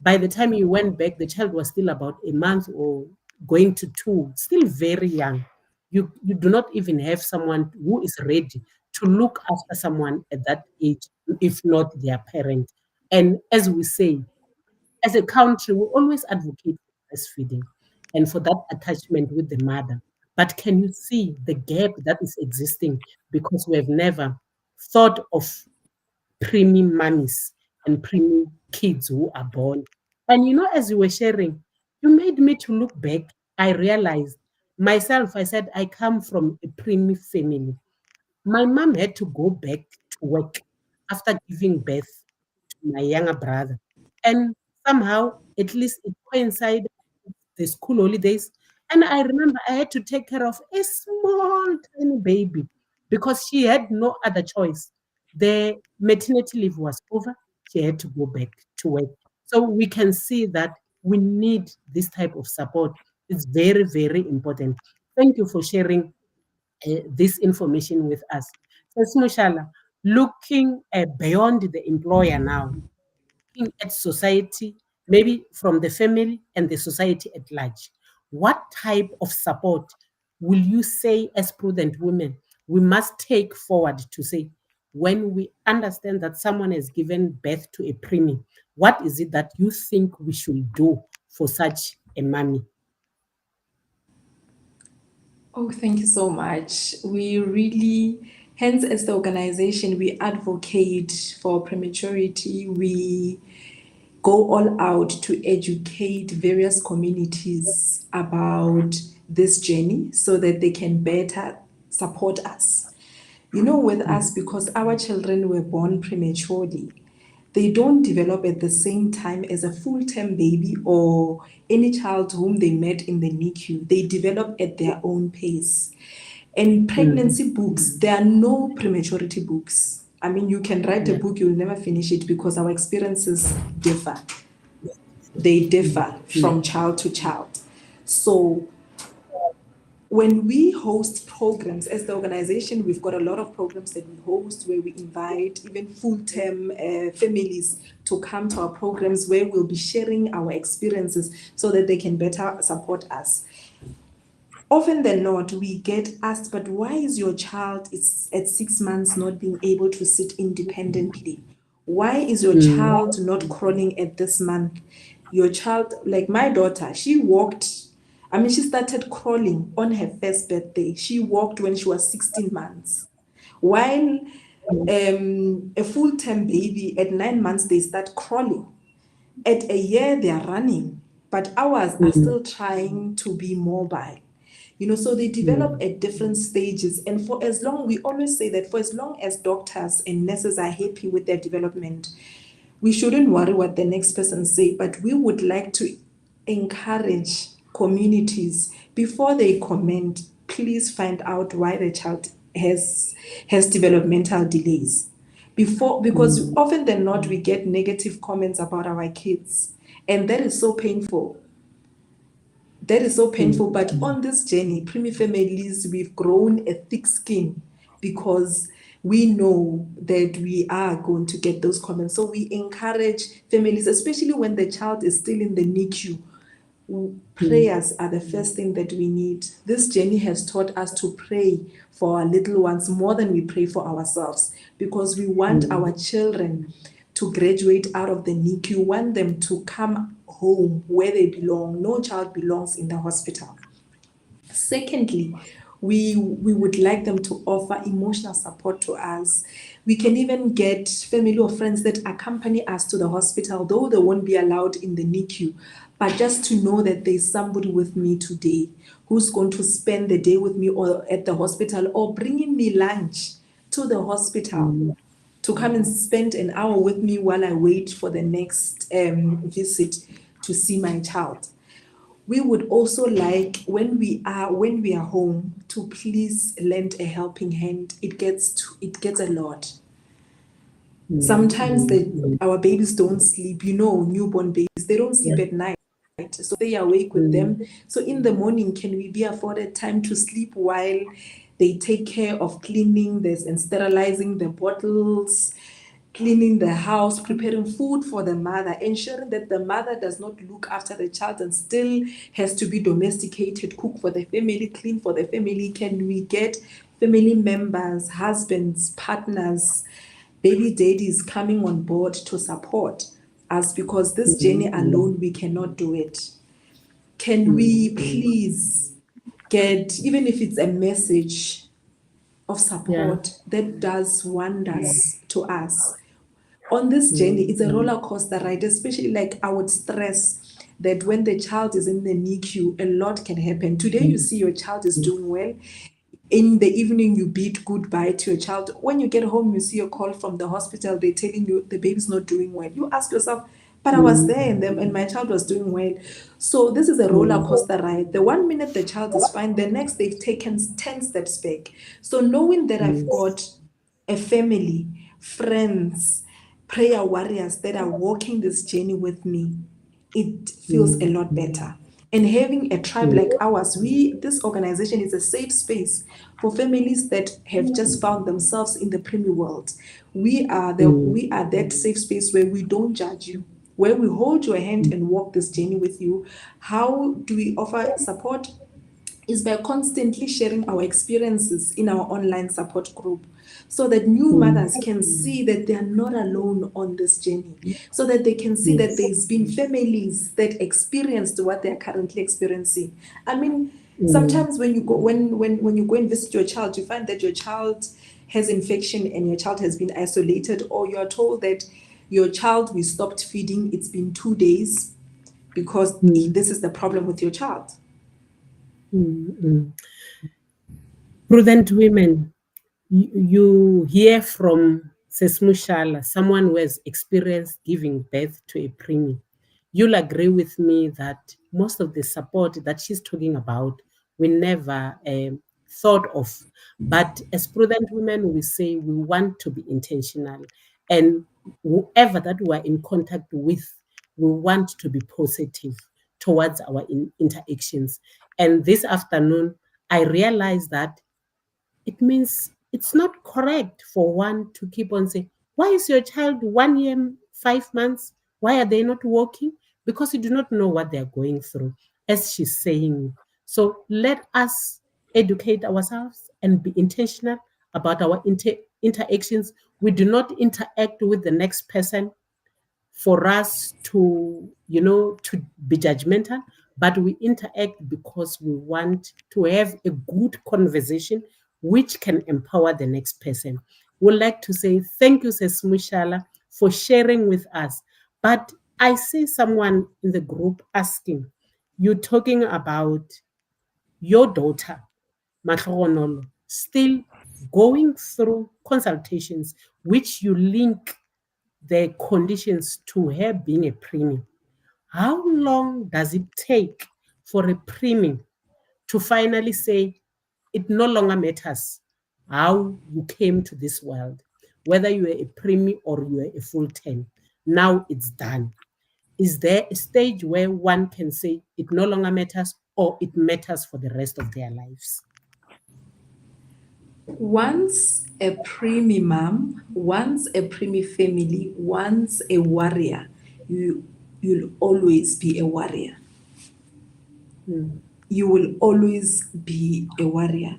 by the time you went back, the child was still about a month or going to 2, still very young. You do not even have someone who is ready to look after someone at that age, if not their parent. And as we say, as a country, we always advocate for breastfeeding and for that attachment with the mother. But can you see the gap that is existing because we have never thought of preemie mummies and preemie kids who are born? And as you were sharing, you made me to look back. I realized myself, I said, I come from a preemie family. My mom had to go back to work after giving birth to my younger brother. And somehow, at least it coincided with the school holidays. And I remember I had to take care of a small, tiny baby because she had no other choice. The maternity leave was over. She had to go back to work. So we can see that we need this type of support. It's very, very important. Thank you for sharing this information with us. So, Moshala, looking beyond the employer now, looking at society, maybe from the family and the society at large, what type of support will you say, as prudent women, we must take forward to say, when we understand that someone has given birth to a preemie, what is it that you think we should do for such a mommy? Oh, thank you so much. We really, hence, as the organization, we advocate for prematurity. We go all out to educate various communities about this journey so that they can better support us. With us, because our children were born prematurely, they don't develop at the same time as a full term baby or any child whom they met in the NICU. They develop at their own pace. And Mm, pregnancy books, there are no prematurity books. I mean, you can write a yeah. book, you'll never finish it because our experiences differ. They Mm, differ mm, from child to child. So when we host programs as the organization, we've got a lot of programs that we host where we invite even full-term families to come to our programs where we'll be sharing our experiences so that they can better support us. Often than not, we get asked, but why is your child is at 6 months not being able to sit independently? Why is your mm, child not crawling at this month? Your child, like my daughter, she walked. I mean, she started crawling on her first birthday. She walked when she was 16 months. While a full term baby at 9 months, they start crawling. At a year, they are running, but ours are mm, still trying to be mobile. So they develop mm, at different stages. And for as long, we always say that for as long as doctors and nurses are happy with their development, we shouldn't worry what the next person say, but we would like to encourage communities before they comment, please find out why the child has developmental delays. Because mm, often than not, we get negative comments about our kids, and that is so painful. That is so mm, painful. But on this journey, preemie families, we've grown a thick skin because we know that we are going to get those comments. So we encourage families, especially when the child is still in the NICU. mm, Prayers are the first thing that we need. This journey has taught us to pray for our little ones more than we pray for ourselves because we want mm, our children to graduate out of the NICU, want them to come home where they belong. No child belongs in the hospital. Secondly, we would like them to offer emotional support to us. We can even get family or friends that accompany us to the hospital, though they won't be allowed in the NICU. But just to know that there's somebody with me today who's going to spend the day with me or at the hospital or bringing me lunch to the hospital mm, to come and spend an hour with me while I wait for the next visit to see my child. We would also like when we are home to please lend a helping hand. It gets a lot. mm, Sometimes mm, mm. our babies don't sleep. Newborn babies, they don't Yeah. sleep at night. So stay awake with Mm, them. So in the morning, can we be afforded time to sleep while they take care of cleaning this and sterilizing the bottles, cleaning the house, preparing food for the mother, ensuring that the mother does not look after the child and still has to be domesticated, cook for the family, clean for the family? Can we get family members, husbands, partners, baby daddies coming on board to support us because this journey mm, mm, alone we cannot do it? Can mm, we mm. please get, even if it's a message of Yeah. support that does Mm, wonders to us? On this journey, it's a roller coaster ride, especially like I would stress that when the child is in the NICU, a lot can happen. Today, you see your child is doing well. In the evening, you bid goodbye to your child. When you get home, you see a call from the hospital. They're telling you the baby's not doing well. You ask yourself, but I was there and my child was doing well. So this is a roller coaster ride. The 1 minute the child is fine, the next they've taken 10 steps back. So knowing that I've got a family, friends, prayer warriors that are walking this journey with me, it feels a lot better. And having a tribe like ours, this organization is a safe space for families that have just found themselves in the preemie world. We are that safe space where we don't judge you, where we hold your hand and walk this journey with you. How do we offer support? Is by constantly sharing our experiences in our online support group so that new mothers can see that they are not alone on this journey, so that they can see that there's been families that experienced what they're currently experiencing. I mean, sometimes when you go when you go and visit your child, you find that your child has infection and your child has been isolated, or you are told that your child, we stopped feeding, it's been 2 days because this is the problem with your child. Prudent women, you hear from Sis Moshala, someone who has experienced giving birth to a preemie. You'll agree with me that most of the support that she's talking about, we never thought of. But as prudent women, we say we want to be intentional. And whoever that we're in contact with, we want to be positive towards our interactions. And this afternoon, I realized that it means it's not correct for one to keep on saying, why is your child 1 year, 5 months? Why are they not walking? Because you do not know what they're going through, as she's saying. So let us educate ourselves and be intentional about our interactions. We do not interact with the next person for us to, to be judgmental, but we interact because we want to have a good conversation which can empower the next person. We'd like to say thank you, Sis Moshala, for sharing with us. But I see someone in the group asking, you're talking about your daughter, Mahlogonolo, still going through consultations, which you link the conditions to her being a preemie. How long does it take for a preemie to finally say it no longer matters how you came to this world, whether you are a preemie or you are a full term? Now it's done. Is there a stage where one can say it no longer matters or it matters for the rest of their lives? Once a preemie mom, once a preemie family, once a warrior, you'll always be a warrior. You will always be a warrior.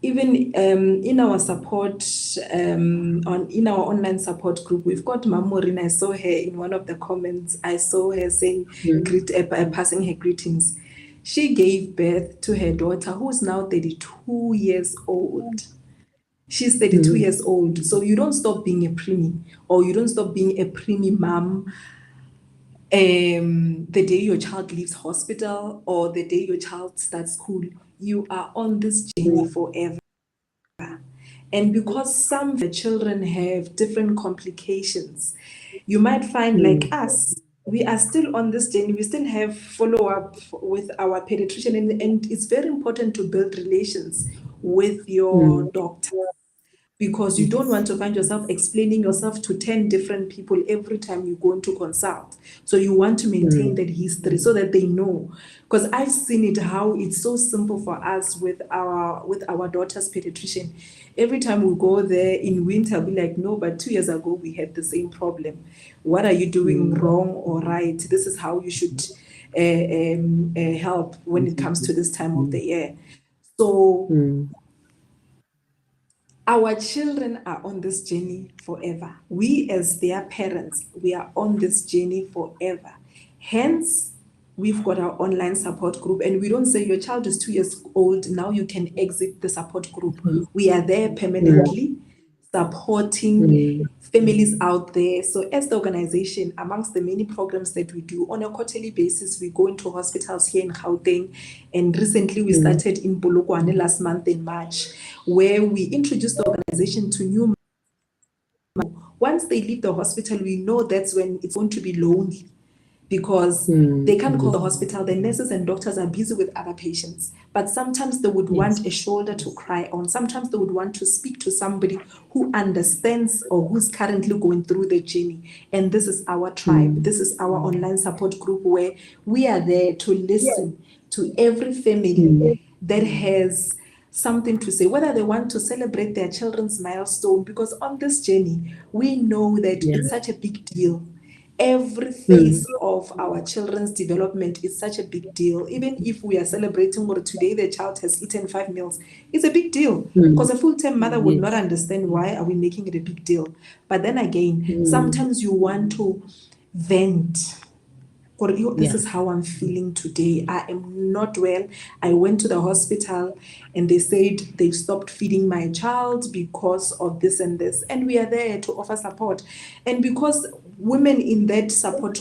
Even in our support, in our online support group, we've got Mamorin. I saw her in one of the comments. I saw her saying, passing her greetings. She gave birth to her daughter, who's now 32 years old. She's 32 years old. So you don't stop being a preemie, or you don't stop being a preemie mom the day your child leaves hospital or the day your child starts school. You are on this journey forever. And because some of the children have different complications, you might find like us, we are still on this journey. We still have follow-up with our pediatrician, and it's very important to build relations with your doctor, because you don't want to find yourself explaining yourself to 10 different people every time you go into consult. So you want to maintain that history so that they know. Because I've seen it, how it's so simple for us with our daughter's pediatrician. Every time we go there in winter, we're like, no, but 2 years ago we had the same problem. What are you doing wrong or right? This is how you should help when it comes to this time of the year. So our children are on this journey forever. We, as their parents, we are on this journey forever. Hence, we've got our online support group, and we don't say your child is 2 years old, now you can exit the support group. We are there permanently. supporting families out there. So as the organization, amongst the many programs that we do on a quarterly basis, we go into hospitals here in Gauteng, and recently we started in Polokwane last month in March, where we introduced the organization to new. Once they leave the hospital, we know that's when it's going to be lonely, because they can't call the hospital. The nurses and doctors are busy with other patients. But sometimes they would want a shoulder to cry on. Sometimes they would want to speak to somebody who understands or who's currently going through the journey. And this is our tribe. This is our online support group, where we are there to listen to every family that has something to say, whether they want to celebrate their children's milestone, because on this journey, we know that it's such a big deal. Every phase of our children's development is such a big deal. Even if we are celebrating or today the child has eaten 5 meals, it's a big deal, because a full-time mother would not understand why are we making it a big deal. But then again, sometimes you want to vent. Or this is how I'm feeling today. I am not well. I went to the hospital and they said they've stopped feeding my child because of this and this. And we are there to offer support. And because women in that support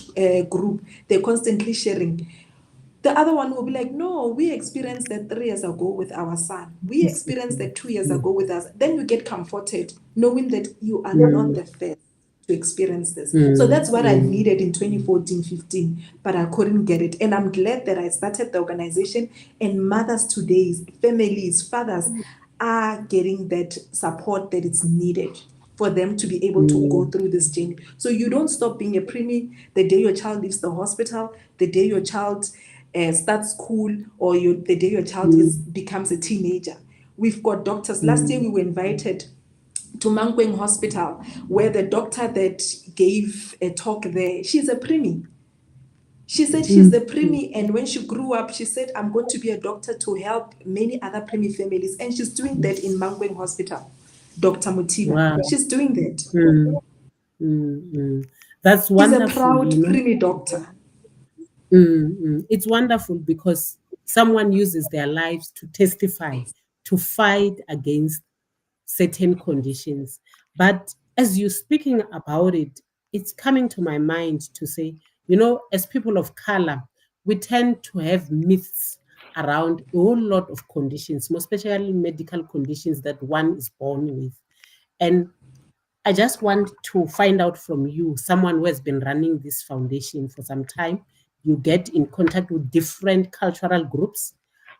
group, they're constantly sharing. The other one will be like, no, we experienced that 3 years ago with our son. We experienced that 2 years ago with us. Then you get comforted knowing that you are not the first to experience this. So that's what I needed in 2014-15, but I couldn't get it. And I'm glad that I started the organization, and mothers today, families, fathers are getting that support that is needed for them to be able to go through this journey. So you don't stop being a preemie the day your child leaves the hospital, the day your child starts school, or the day your child becomes a teenager. We've got doctors. Last year we were invited to Mankweng Hospital, where the doctor that gave a talk there, she's a preemie. She said she's a preemie, and when she grew up, she said, I'm going to be a doctor to help many other preemie families. And she's doing that in Mankweng Hospital. Dr. Mothiba. Wow. She's doing that. That's She's a wonderful, proud preemie doctor. It's wonderful because someone uses their lives to testify, to fight against certain conditions. But as you're speaking about it, it's coming to my mind to say, as people of color, we tend to have myths around a whole lot of conditions, most especially medical conditions that one is born with. And I just want to find out from you, someone who has been running this foundation for some time. You get in contact with different cultural groups.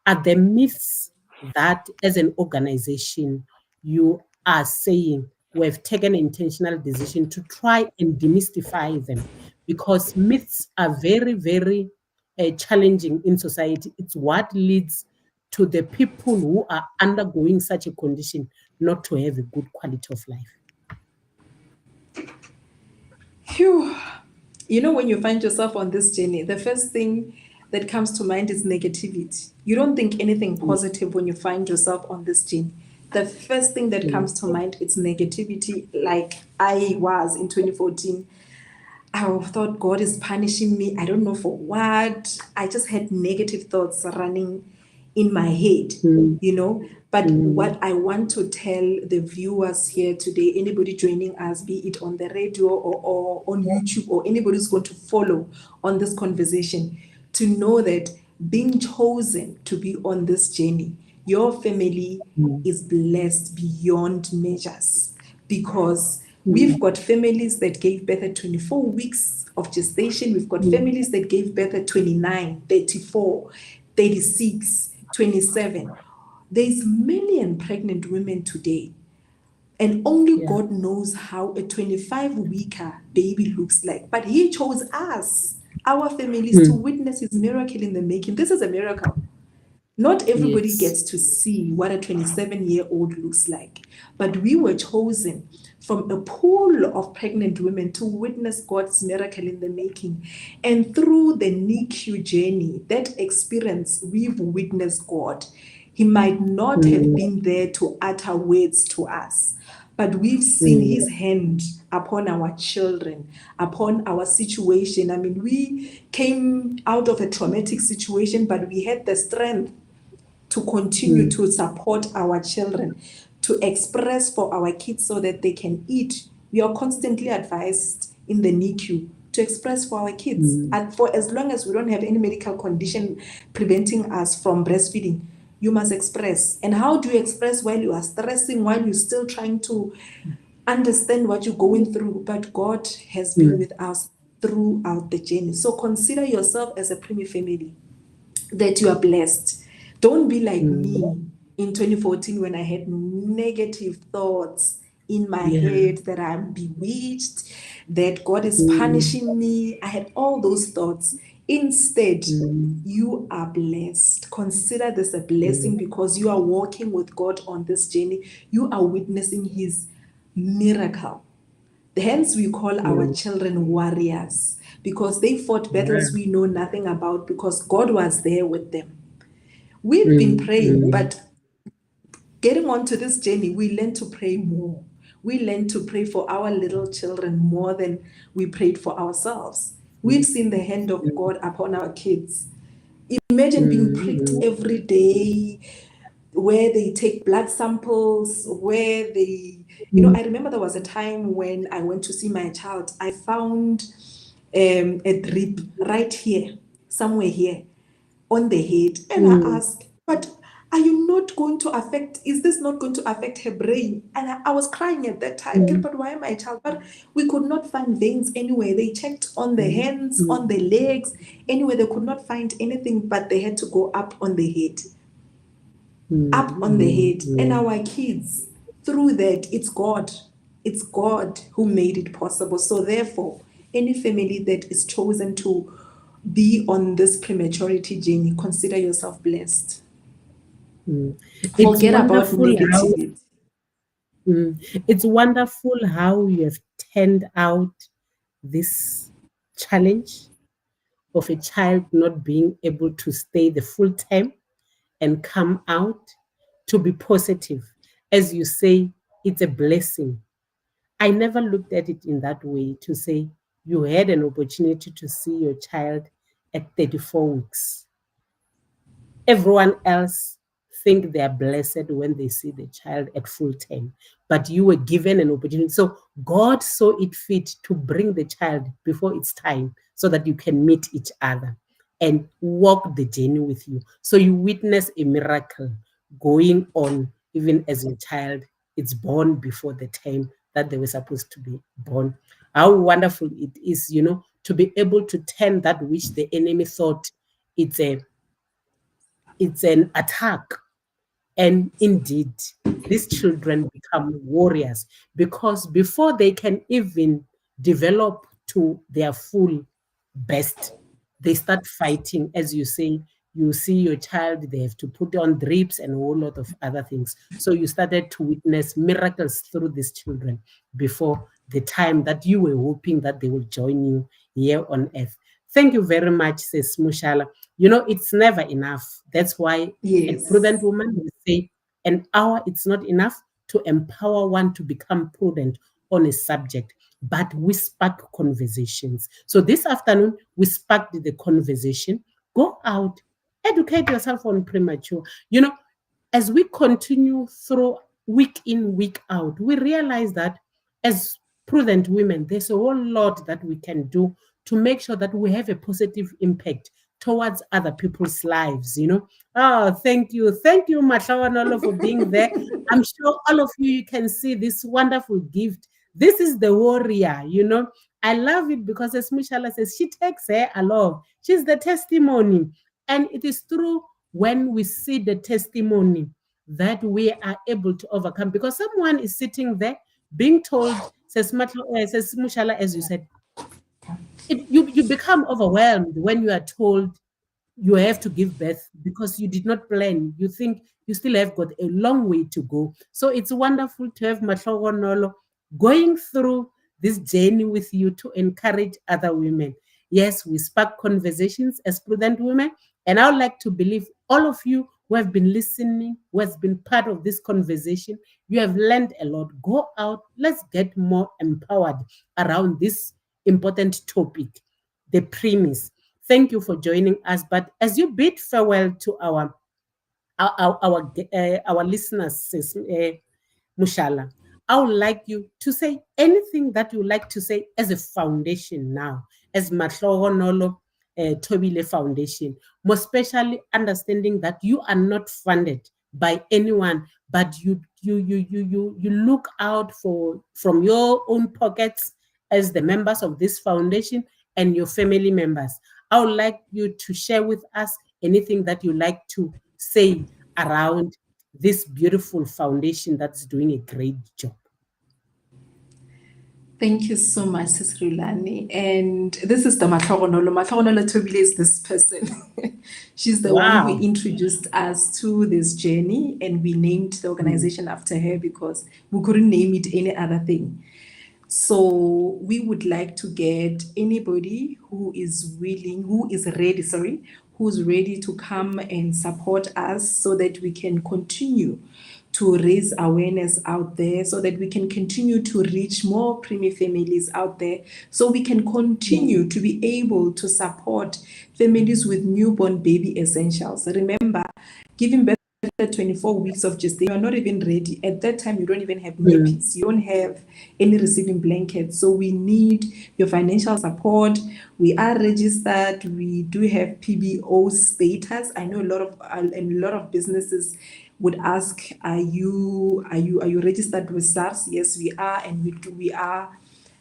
Are there myths that, as an organization, you are saying we have taken an intentional decision to try and demystify them? Because myths are very, very challenging in society. It's what leads to the people who are undergoing such a condition not to have a good quality of life. Phew. When you find yourself on this journey, the first thing that comes to mind is negativity. You don't think anything positive when you find yourself on this journey. The first thing that comes to mind is negativity, like I was in 2014. I thought God is punishing me. I don't know for what. I just had negative thoughts running in my head, But what I want to tell the viewers here today, anybody joining us, be it on the radio or on YouTube, or anybody who's going to follow on this conversation, to know that being chosen to be on this journey, your family is blessed beyond measures, because we've got families that gave birth at 24 weeks of gestation. We've got families that gave birth at 29, 34, 36, 27. There's million pregnant women today, and only God knows how a 25-weeker baby looks like. But He chose us, our families, to witness His miracle in the making. This is a miracle. Not everybody gets to see what a 27-year-old looks like, but we were chosen from a pool of pregnant women to witness God's miracle in the making. And through the NICU journey, that experience, we've witnessed God. He might not have been there to utter words to us, but we've seen His hand upon our children, upon our situation. I mean, we came out of a traumatic situation, but we had the strength to continue to support our children, to express for our kids so that they can eat. We are constantly advised in the NICU to express for our kids. And for as long as we don't have any medical condition preventing us from breastfeeding, you must express. And how do you express while you are stressing, while you're still trying to understand what you're going through? But God has been with us throughout the journey. So consider yourself as a Primi family, that you are blessed. Don't be like me in 2014 when I had negative thoughts in my Yeah. head that I'm bewitched, that God is punishing me. I had all those thoughts. Instead, you are blessed. Consider this a blessing because you are walking with God on this journey. You are witnessing His miracle. Hence, we call our children warriors because they fought battles we know nothing about because God was there with them. We've been praying, but getting onto this journey, we learn to pray more. We learn to pray for our little children more than we prayed for ourselves. We've seen the hand of God upon our kids. Imagine being pricked every day, where they take blood samples, where they, I remember there was a time when I went to see my child. I found a drip right here, somewhere here on the head. And I asked, but are you not going to affect, is this not going to affect her brain? And I was crying at that time, but why my child? But we could not find veins anywhere. They checked on the hands, on the legs, anywhere they could not find anything, but they had to go up on the head, up on the head. And our kids, through that, it's God. It's God who made it possible. So therefore, any family that is chosen to be on this prematurity journey, consider yourself blessed. It's Forget about wonderful how negativity. it's wonderful how you have turned out this challenge of a child not being able to stay the full term and come out to be positive. As you say, it's a blessing. I never looked at it in that way to say you had an opportunity to see your child at 34 weeks. Everyone else think they are blessed when they see the child at full term, but you were given an opportunity. So God saw it fit to bring the child before it's time so that you can meet each other and walk the journey with you. So you witness a miracle going on even as your child is born before the time that they were supposed to be born. How wonderful it is, to be able to turn that which the enemy thought it's a it's an attack. And indeed, these children become warriors because before they can even develop to their full best, they start fighting. As you say, you see your child, they have to put on drips and a whole lot of other things. So you started to witness miracles through these children before the time that you were hoping that they will join you here on earth. Thank you very much, says Moshala. It's never enough. That's why at Prudent Yes. Woman, we say an hour, it's not enough to empower one to become prudent on a subject, but we spark conversations. So this afternoon, we sparked the conversation. Go out, educate yourself on premature. As we continue through week in, week out, we realize that as prudent women, there's a whole lot that we can do to make sure that we have a positive impact towards other people's lives. Oh, thank you. Thank you, Mahlogonolo, for being there. I'm sure all of you can see this wonderful gift. This is the warrior. I love it because as Moshala says, she takes her along. She's the testimony. And it is through when we see the testimony that we are able to overcome, because someone is sitting there being told, says Moshala, as you said, you become overwhelmed when you are told you have to give birth because you did not plan. You think you still have got a long way to go. So it's wonderful to have Mahlogonolo going through this journey with you to encourage other women. Yes, we spark conversations as prudent women, and I would like to believe all of you who have been listening, who has been part of this conversation, you have learned a lot. Go out, let's get more empowered around this important topic, the premise. Thank you for joining us. But as you bid farewell to our listeners, Moshala, I would like you to say anything that you like to say as a foundation now, as Mahlogonolo Thobile Foundation, more especially understanding that you are not funded by anyone, but you look out for from your own pockets as the members of this foundation and your family members. I would like you to share with us anything that you like to say around this beautiful foundation that's doing a great job. Thank you so much, Sis Rhulani. And this is the Mahlogonolo. Mahlogonolo Thobile is this person. She's the one who Wow. introduced us to this journey, and we named the organization after her because we couldn't name it any other thing. So we would like to get anybody who is willing, who's ready to come and support us so that we can continue to raise awareness out there, so that we can continue to reach more preemie families out there, so we can continue to be able to support families with newborn baby essentials. Remember, giving birth at 24 weeks of gestation, you're not even ready. At that time, you don't even have nappies. You don't have any receiving blankets. So we need your financial support. We are registered. We do have PBO status. I know a lot of businesses would ask, are you registered with SARS? Yes, we are, and we are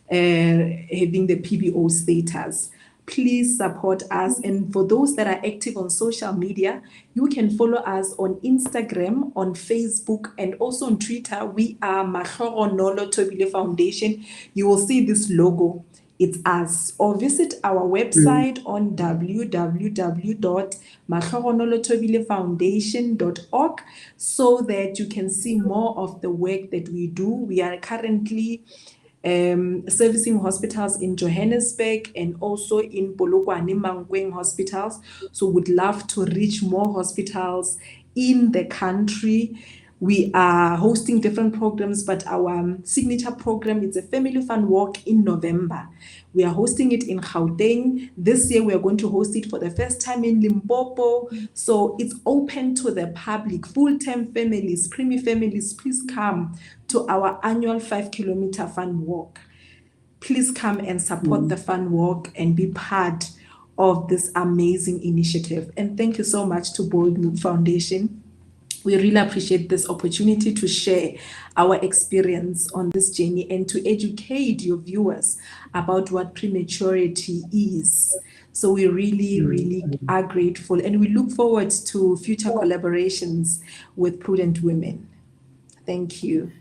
having the PBO status. Please support us. And for those that are active on social media, you can follow us on Instagram, on Facebook, and also on Twitter. We are Mahlogonolo Thobile Foundation. You will see this logo. It's us. Or visit our website on www.mahlogonolothobilefoundation.org so that you can see more of the work that we do. We are currently servicing hospitals in Johannesburg and also in Polokwane, Mankweng hospitals. So would love to reach more hospitals in the country. We are hosting different programs, but our signature program is a family fun walk in November. We are hosting it in Gauteng. This year, we are going to host it for the first time in Limpopo. So it's open to the public, full-time families, preemie families. Please come to our annual 5-kilometer fun walk. Please come and support the fun walk and be part of this amazing initiative. And thank you so much to Bold Move Foundation. We really appreciate this opportunity to share our experience on this journey and to educate your viewers about what prematurity is. So we really are grateful, and we look forward to future collaborations with Prudent Women. Thank you.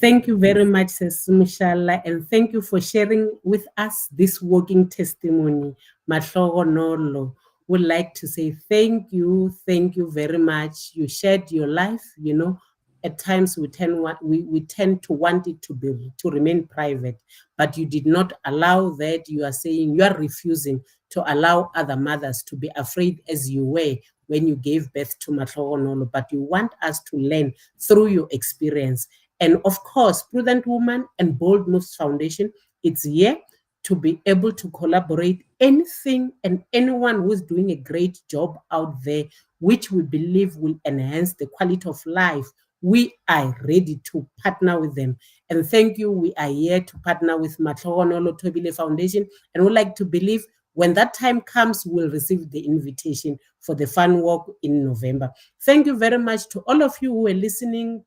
Thank you very much, Sis Moshala, and thank you for sharing with us this walking testimony. Mahlogonolo would like to say thank you very much. You shared your life, you know. At times we tend to want it to remain private, but you did not allow that. You are saying you are refusing to allow other mothers to be afraid as you were when you gave birth to Mahlogonolo, but you want us to learn through your experience. And of course, Prudent Woman and Bold Moves Foundation, it's here to be able to collaborate anything and anyone who's doing a great job out there, which we believe will enhance the quality of life. We are ready to partner with them. And thank you. We are here to partner with Mahlogonolo Thobile Foundation. And we like to believe when that time comes, we'll receive the invitation for the fun walk in November. Thank you very much to all of you who are listening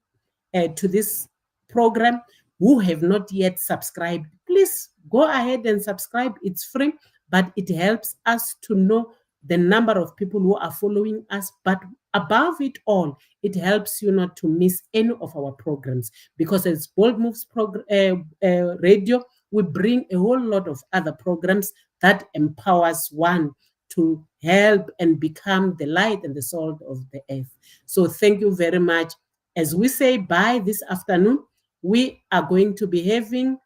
to this program who have not yet subscribed. Please go ahead and subscribe. It's free, but it helps us to know the number of people who are following us. But above it all, it helps you not to miss any of our programs, because as Bold Moves Radio, we bring a whole lot of other programs that empowers one to help and become the light and the salt of the earth. So thank you very much. As we say bye this afternoon, we are going to be having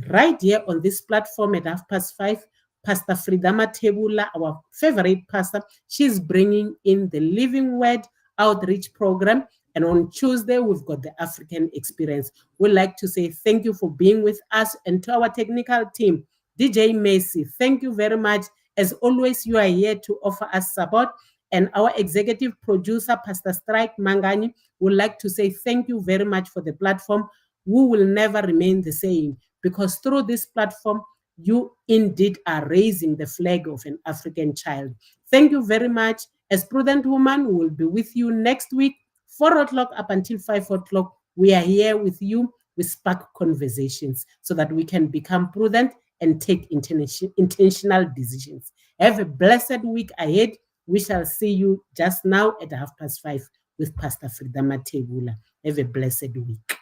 right here on this platform at 5:30, Pastor Fridama Tebula, our favorite pastor. She's bringing in the Living Word Outreach Program. And on Tuesday, we've got the African Experience. We'd like to say thank you for being with us, and to our technical team, DJ Macy, thank you very much. As always, you are here to offer us support. and our executive producer, Pastor Strike Mangani, would like to say thank you very much for the platform. We will never remain the same, because through this platform, you indeed are raising the flag of an African child. Thank you very much. As Prudent Woman, we will be with you next week, 4 o'clock up until 5 o'clock. We are here with you. We spark conversations so that we can become prudent and take intentional decisions. Have a blessed week ahead. We shall see you just now at 5:30 with Pastor Frida Matebula. Have a blessed week.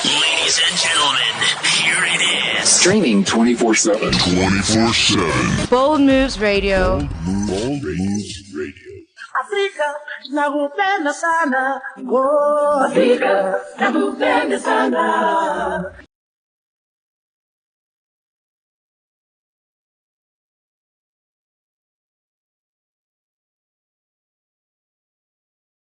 Ladies and gentlemen, here it is. Streaming 24/7. 24/7. Bold Moves Radio. Bold Moves Radio. Afrika nakupenda sana, oh Afrika nakupenda sana.